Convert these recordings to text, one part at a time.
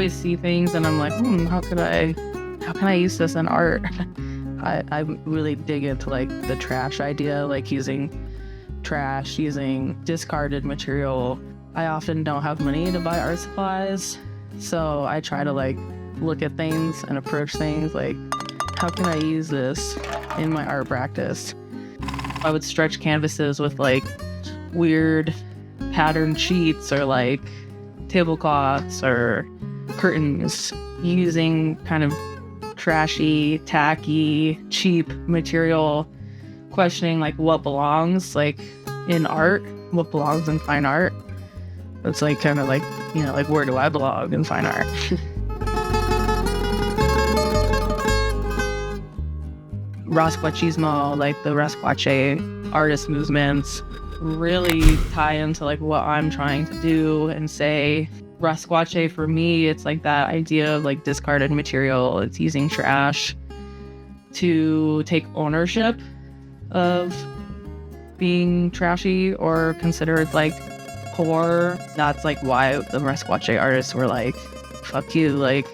always see things and I'm like, how can I use this in art? I really dig into like the trash idea, like using trash, using discarded material. I often don't have money to buy art supplies, so I try to like look at things and approach things like, how can I use this in my art practice? I would stretch canvases with like weird patterned sheets or like tablecloths or curtains, using kind of trashy, tacky, cheap material, questioning like what belongs like in art, what belongs in fine art. It's like kind of like, like where do I belong in fine art? Rasquachismo, like the Rasquache artist movements, really tie into like what I'm trying to do and say. Rasquache for me, it's like that idea of like discarded material. It's using trash to take ownership of being trashy or considered like poor. That's like why the Rasquache artists were like, fuck you, like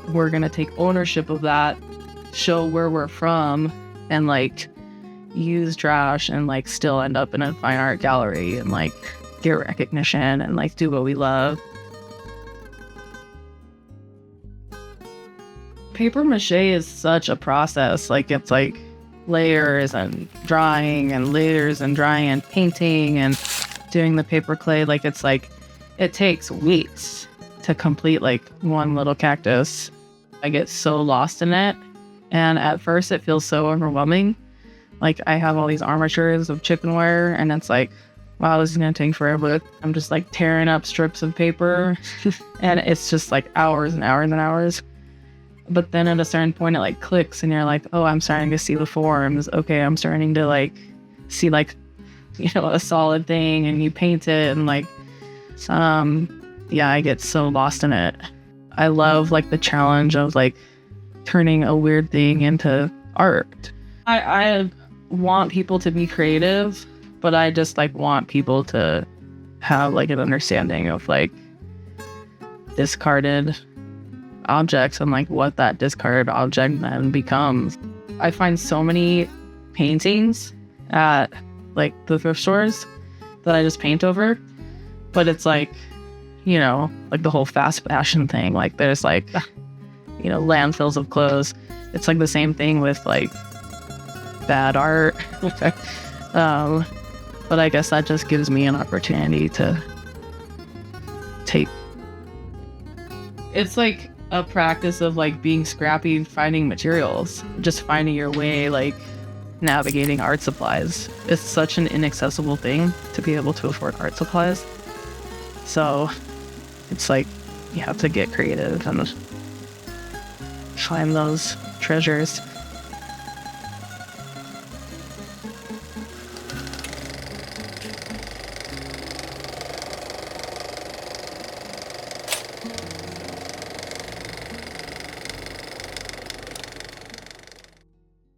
we're gonna take ownership of that, show where we're from, and like use trash and like still end up in a fine art gallery and like get recognition and like do what we love. Paper mache is such a process. Like it's like layers and drying and layers and drying and painting and doing the paper clay. Like it's like it takes weeks to complete like one little cactus. I get so lost in it, and at first it feels so overwhelming. Like I have all these armatures of chippenware and it's like, wow, this is gonna take forever. I'm just like tearing up strips of paper and it's just like hours and hours and hours. But then at a certain point it like clicks and you're like, oh, I'm starting to see the forms. Okay, I'm starting to like see like, a solid thing, and you paint it and like, I get so lost in it. I love like the challenge of like turning a weird thing into art. I want people to be creative, but I just like want people to have like an understanding of like discarded objects and like what that discarded object then becomes. I find so many paintings at like the thrift stores that I just paint over, but it's like, like the whole fast fashion thing. Like there's like, landfills of clothes. It's like the same thing with like bad art. But I guess that just gives me an opportunity to take. It's like a practice of like being scrappy, finding materials, just finding your way, like navigating art supplies. It's such an inaccessible thing to be able to afford art supplies. So it's like you have to get creative and find those treasures.